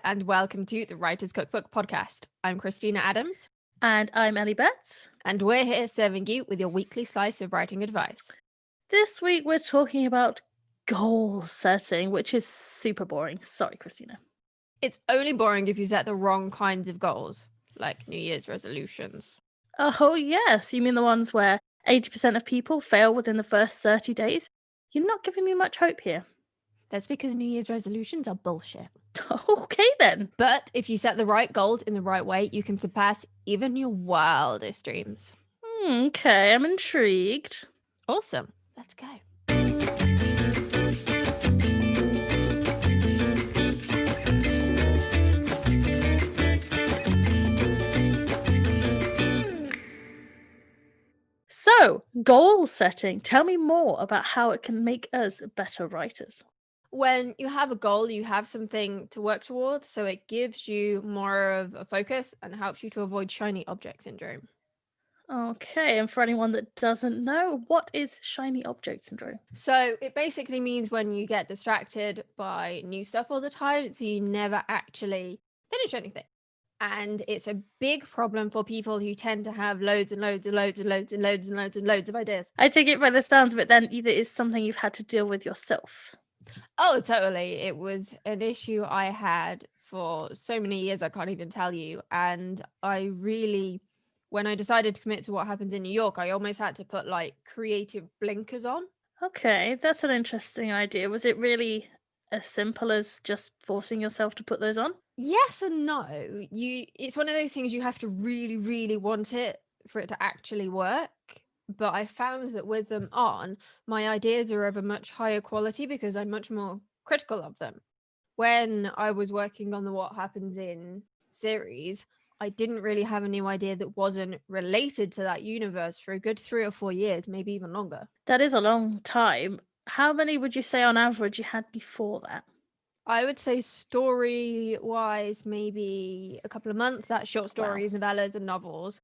and welcome to the Writer's Cookbook podcast. I'm Christina Adams. And I'm Ellie Betts. And we're here serving you with your weekly slice of writing advice. This week we're talking about goal setting, which is super boring. Sorry, Christina. It's only boring if you set the wrong kinds of goals, like New Year's resolutions. Oh, yes. You mean the ones where 80% of people fail within the first 30 days? You're not giving me much hope here. That's because New Year's resolutions are bullshit. Okay, then. But if you set the right goals in the right way, you can surpass even your wildest dreams. Okay, I'm intrigued. Awesome. Let's go. So, goal setting. Tell me more about how it can make us better writers. When you have a goal, you have something to work towards, so it gives you more of a focus and helps you to avoid shiny object syndrome. Okay, and for anyone that doesn't know, what is shiny object syndrome? So it basically means when you get distracted by new stuff all the time, so you never actually finish anything. And it's a big problem for people who tend to have loads and loads and loads and loads and loads and loads and loads of ideas. I take it by the sounds of it then either it's something you've had to deal with yourself. Oh, totally. It was an issue I had for so many years, I can't even tell you. And when I decided to commit to what happens in New York, I almost had to put like creative blinkers on. Okay, that's an interesting idea. Was it really as simple as just forcing yourself to put those on? Yes and no. It's one of those things you have to really, really want it for it to actually work. But I found that with them on, my ideas are of a much higher quality because I'm much more critical of them. When I was working on the What Happens in series, I didn't really have a new idea that wasn't related to that universe for a good 3 or 4 years, maybe even longer. That is a long time. How many would you say on average you had before that? I would say story-wise, maybe a couple of months. That's short stories, novellas, and novels.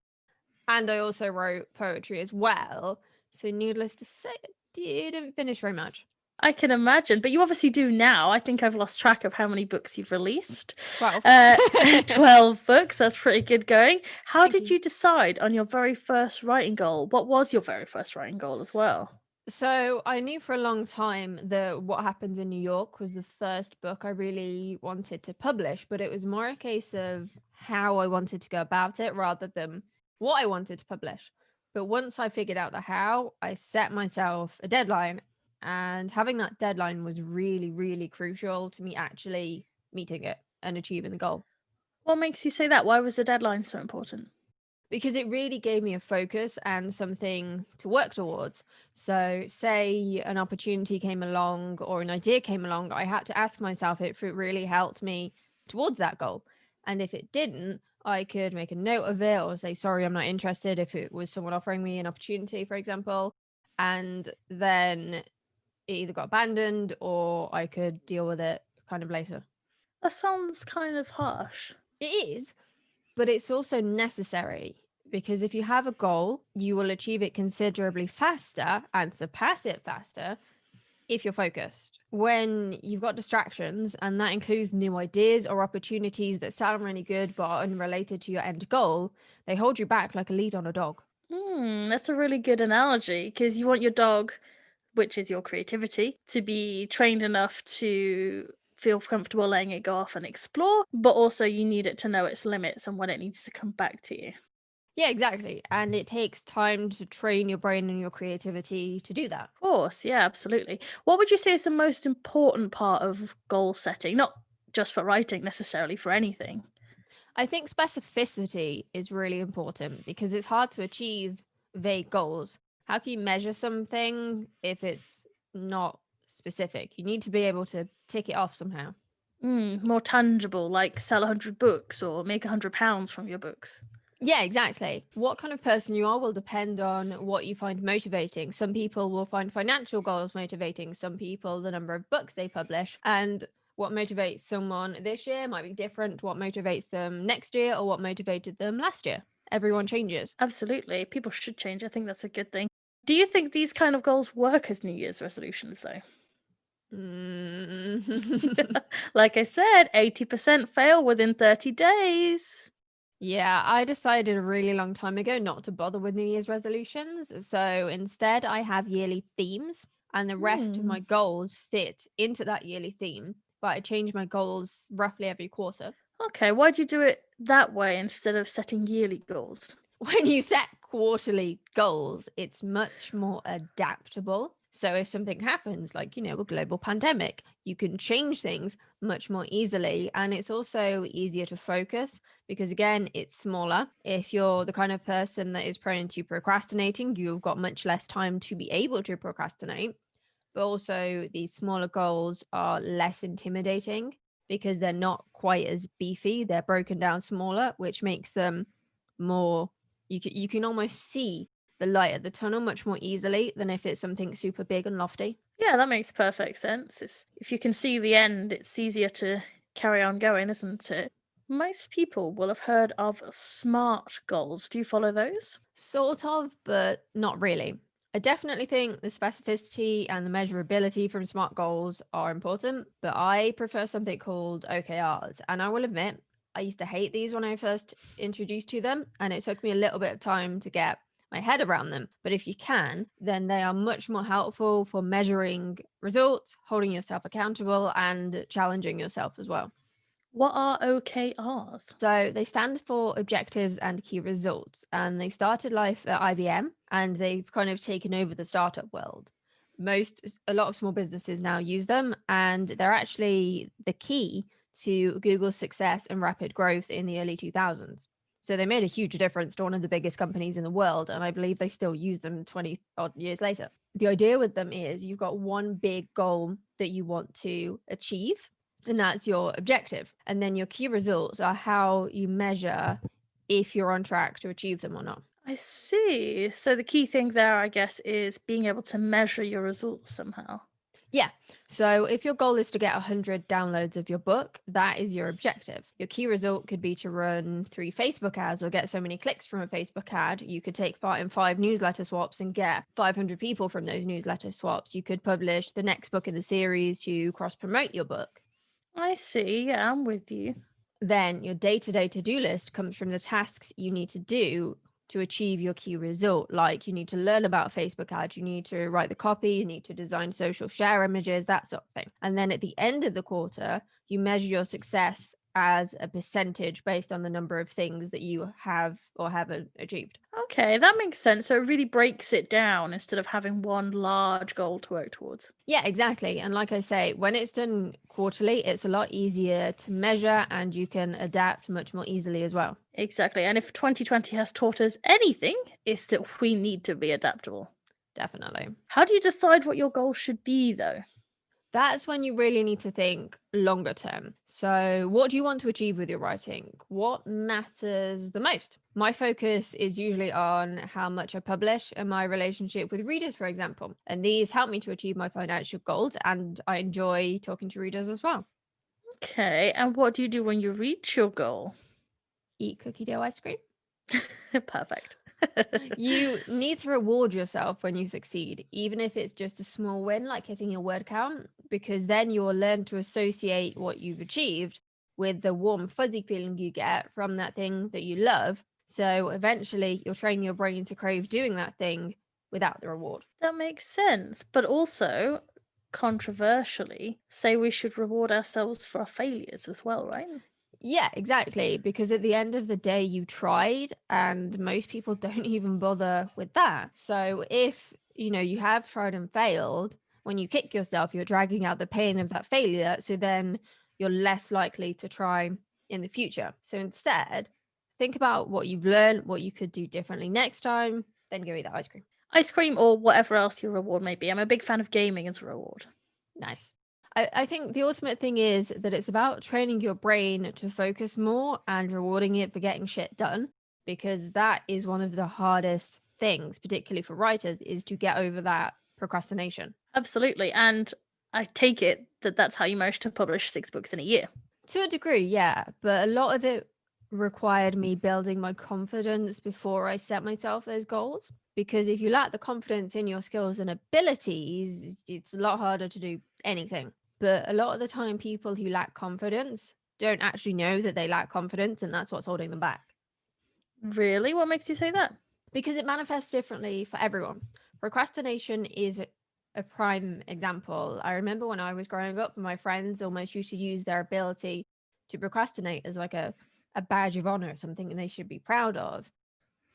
And I also wrote poetry as well. So needless to say, I didn't finish very much. I can imagine, but you obviously do now. I think I've lost track of how many books you've released. 12. 12 books, that's pretty good going. How did you decide on your very first writing goal? What was your very first writing goal as well? So I knew for a long time that What Happens in New York was the first book I really wanted to publish, but it was more a case of how I wanted to go about it rather than what I wanted to publish. But once I figured out the how, I set myself a deadline, and having that deadline was really, really crucial to me actually meeting it and achieving the goal. What makes you say that? Why was the deadline so important? Because it really gave me a focus and something to work towards. So say an opportunity came along or an idea came along, I had to ask myself if it really helped me towards that goal. And if it didn't, I could make a note of it or say, sorry, I'm not interested, if it was someone offering me an opportunity, for example. And then it either got abandoned or I could deal with it kind of later. That sounds kind of harsh. It is, but it's also necessary, because if you have a goal, you will achieve it considerably faster and surpass it faster if you're focused. When you've got distractions, and that includes new ideas or opportunities that sound really good but are unrelated to your end goal, they hold you back like a lead on a dog. That's a really good analogy, because you want your dog, which is your creativity, to be trained enough to feel comfortable letting it go off and explore, but also you need it to know its limits and when it needs to come back to you. Yeah, exactly. And it takes time to train your brain and your creativity to do that. Of course, yeah, absolutely. What would you say is the most important part of goal setting? Not just for writing, necessarily for anything. I think specificity is really important because it's hard to achieve vague goals. How can you measure something if it's not specific? You need to be able to tick it off somehow. More tangible, like sell 100 books or make £100 from your books. Yeah, exactly. What kind of person you are will depend on what you find motivating. Some people will find financial goals motivating, some people the number of books they publish, and what motivates someone this year might be different to what motivates them next year or what motivated them last year. Everyone changes. Absolutely. People should change. I think that's a good thing. Do you think these kind of goals work as New Year's resolutions, though? Mm. Like I said, 80% fail within 30 days. Yeah, I decided a really long time ago not to bother with New Year's resolutions. So instead, I have yearly themes, and the rest of Hmm. my goals fit into that yearly theme. But I change my goals roughly every quarter. Okay, why'd you do it that way instead of setting yearly goals? When you set quarterly goals, it's much more adaptable. So if something happens, like, a global pandemic, you can change things much more easily. And it's also easier to focus because, again, it's smaller. If you're the kind of person that is prone to procrastinating, you've got much less time to be able to procrastinate. But also, these smaller goals are less intimidating because they're not quite as beefy. They're broken down smaller, which makes them more, you can almost see the light at the tunnel much more easily than if it's something super big and lofty. Yeah, that makes perfect sense. If you can see the end, it's easier to carry on going, isn't it? Most people will have heard of SMART goals. Do you follow those? Sort of, but not really. I definitely think the specificity and the measurability from SMART goals are important, but I prefer something called OKRs. And I will admit, I used to hate these when I first introduced to them, and it took me a little bit of time to get my head around them. But if you can, then they are much more helpful for measuring results, holding yourself accountable, and challenging yourself as well. What are OKRs? So they stand for objectives and key results, and they started life at IBM, and they've kind of taken over the startup world. A lot of small businesses now use them, and they're actually the key to Google's success and rapid growth in the early 2000s. So they made a huge difference to one of the biggest companies in the world, and I believe they still use them 20 odd years later. The idea with them is you've got one big goal that you want to achieve, and that's your objective. And then your key results are how you measure if you're on track to achieve them or not. I see. So the key thing there, I guess, is being able to measure your results somehow. Yeah. So if your goal is to get 100 downloads of your book, that is your objective. Your key result could be to run 3 Facebook ads or get so many clicks from a Facebook ad. You could take part in 5 newsletter swaps and get 500 people from those newsletter swaps. You could publish the next book in the series to cross promote your book. I see. Yeah, I'm with you. Then your day-to-day to-do list comes from the tasks you need to do to achieve your key result. Like you need to learn about Facebook ads, you need to write the copy, you need to design social share images, that sort of thing. And then at the end of the quarter, you measure your success as a percentage based on the number of things that you have or haven't achieved. Okay, that makes sense. So it really breaks it down instead of having one large goal to work towards. Yeah, exactly. And like I say, when it's done quarterly, it's a lot easier to measure and you can adapt much more easily as well. Exactly. And if 2020 has taught us anything, it's that we need to be adaptable. Definitely. How do you decide what your goal should be, though? That's when you really need to think longer term. So, what do you want to achieve with your writing? What matters the most? My focus is usually on how much I publish and my relationship with readers, for example. And these help me to achieve my financial goals, and I enjoy talking to readers as well. Okay, and what do you do when you reach your goal? Eat cookie dough ice cream. Perfect. You need to reward yourself when you succeed, even if it's just a small win, like hitting your word count, because then you'll learn to associate what you've achieved with the warm, fuzzy feeling you get from that thing that you love. So eventually, you'll train your brain to crave doing that thing without the reward. That makes sense. But also, controversially, say we should reward ourselves for our failures as well, right? Yeah, exactly. Because at the end of the day, you tried, and most people don't even bother with that. So if you have tried and failed, when you kick yourself, you're dragging out the pain of that failure. So then you're less likely to try in the future. So instead, think about what you've learned, what you could do differently next time, then go eat that ice cream. Ice cream or whatever else your reward may be. I'm a big fan of gaming as a reward. Nice. I think the ultimate thing is that it's about training your brain to focus more and rewarding it for getting shit done, because that is one of the hardest things, particularly for writers, is to get over that procrastination. Absolutely. And I take it that that's how you managed to publish 6 books in a year. To a degree, yeah, but a lot of it required me building my confidence before I set myself those goals. Because if you lack the confidence in your skills and abilities, it's a lot harder to do anything. But a lot of the time, people who lack confidence don't actually know that they lack confidence, and that's what's holding them back. Really? What makes you say that? Because it manifests differently for everyone. Procrastination is a prime example. I remember when I was growing up, my friends almost used to use their ability to procrastinate as like a badge of honor, something they should be proud of.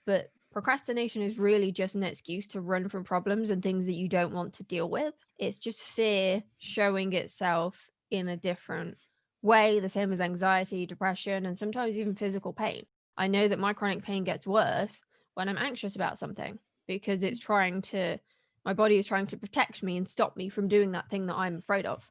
But procrastination is really just an excuse to run from problems and things that you don't want to deal with. It's just fear showing itself in a different way, the same as anxiety, depression, and sometimes even physical pain. I know that my chronic pain gets worse when I'm anxious about something because my body is trying to protect me and stop me from doing that thing that I'm afraid of.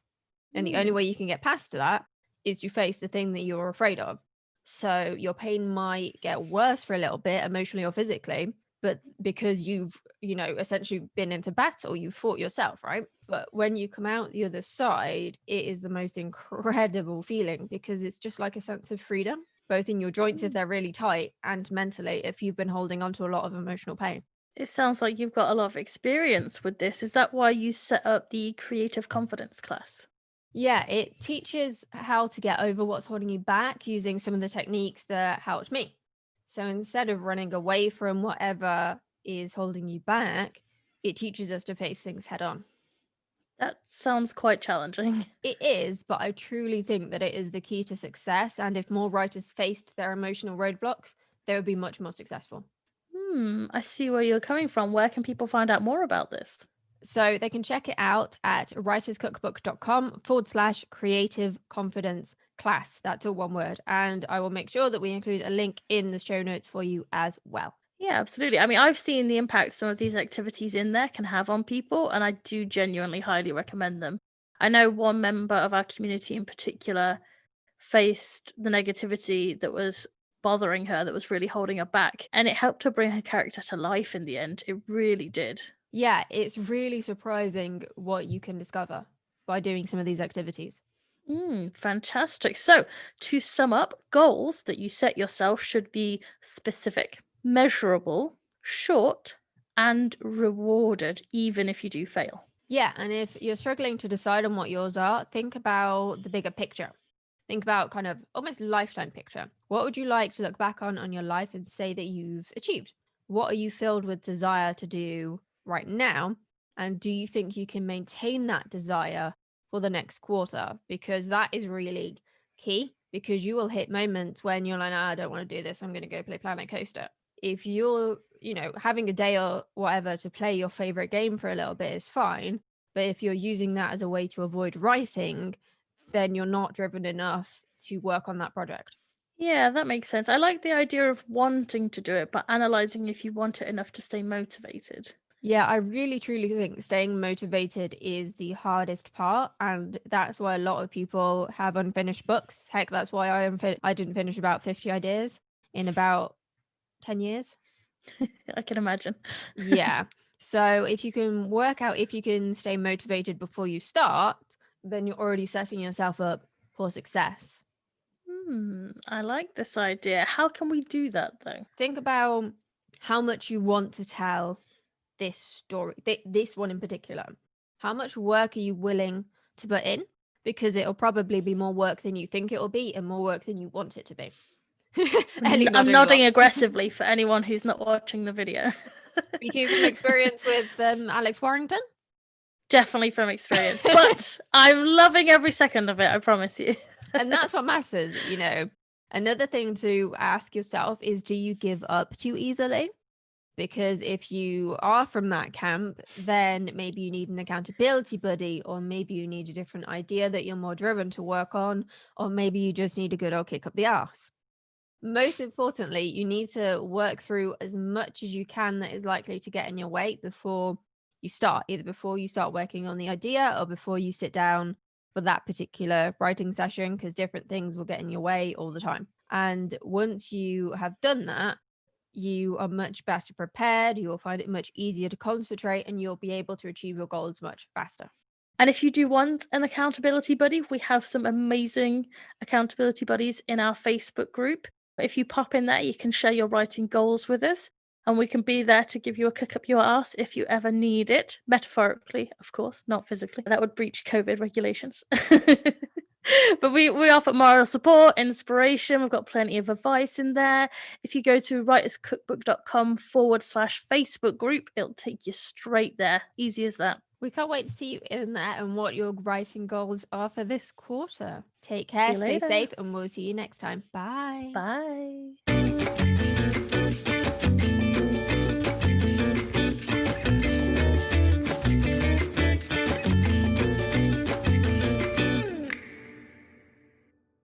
And the only way you can get past that is to face the thing that you're afraid of. So your pain might get worse for a little bit, emotionally or physically, but because you've, essentially been into battle, you fought yourself, right? But when you come out the other side, it is the most incredible feeling because it's just like a sense of freedom, both in your joints if they're really tight and mentally if you've been holding on to a lot of emotional pain. It sounds like you've got a lot of experience with this. Is that why you set up the creative confidence class? Yeah, it teaches how to get over what's holding you back using some of the techniques that helped me. So instead of running away from whatever is holding you back, it teaches us to face things head on. That sounds quite challenging. It is, but I truly think that it is the key to success. And if more writers faced their emotional roadblocks, they would be much more successful. I see where you're coming from. Where can people find out more about this? So they can check it out at writerscookbook.com/creative confidence class. That's all one word. And I will make sure that we include a link in the show notes for you as well. Yeah, absolutely. I mean, I've seen the impact some of these activities in there can have on people, and I do genuinely highly recommend them. I know one member of our community in particular faced the negativity that was bothering her, that was really holding her back, and it helped her bring her character to life in the end. It really did. Yeah, it's really surprising what you can discover by doing some of these activities. Fantastic. So, to sum up, goals that you set yourself should be specific, measurable, short, and rewarded, even if you do fail. Yeah, and if you're struggling to decide on what yours are, think about the bigger picture. Think about kind of almost lifetime picture. What would you like to look back on your life and say that you've achieved? What are you filled with desire to do right now? And do you think you can maintain that desire for the next quarter? Because that is really key because you will hit moments when you're like, I don't want to do this. I'm going to go play Planet Coaster. If you're, having a day or whatever to play your favorite game for a little bit is fine. But if you're using that as a way to avoid writing, then you're not driven enough to work on that project. Yeah, that makes sense. I like the idea of wanting to do it, but analyzing if you want it enough to stay motivated. Yeah, I really truly think staying motivated is the hardest part, and that's why a lot of people have unfinished books. Heck, that's why I didn't finish about 50 ideas in about 10 years. I can imagine. Yeah. So if you can work out if you can stay motivated before you start, then you're already setting yourself up for success. I like this idea. How can we do that though? Think about how much you want to tell this story, this one in particular. How much work are you willing to put in? Because it'll probably be more work than you think it will be and more work than you want it to be. Ellie I'm nodding nodding along. aggressively for anyone who's not watching the video. Speaking from experience with Alex Warrington. Definitely from experience, but I'm loving every second of it, I promise you. And that's what matters, Another thing to ask yourself is, do you give up too easily? Because if you are from that camp, then maybe you need an accountability buddy, or maybe you need a different idea that you're more driven to work on, or maybe you just need a good old kick up the arse. Most importantly, you need to work through as much as you can that is likely to get in your way before you start, either before you start working on the idea or before you sit down for that particular writing session, because different things will get in your way all the time. And once you have done that, you are much better prepared, you will find it much easier to concentrate, and you'll be able to achieve your goals much faster. And if you do want an accountability buddy, we have some amazing accountability buddies in our Facebook group. If you pop in there, you can share your writing goals with us. And we can be there to give you a kick up your ass if you ever need it. Metaphorically, of course, not physically. That would breach COVID regulations. But we offer moral support, inspiration. We've got plenty of advice in there. If you go to writerscookbook.com/Facebook group, it'll take you straight there. Easy as that. We can't wait to see you in there and what your writing goals are for this quarter. Take care, See you stay later. safe, and we'll see you next time. Bye. Bye.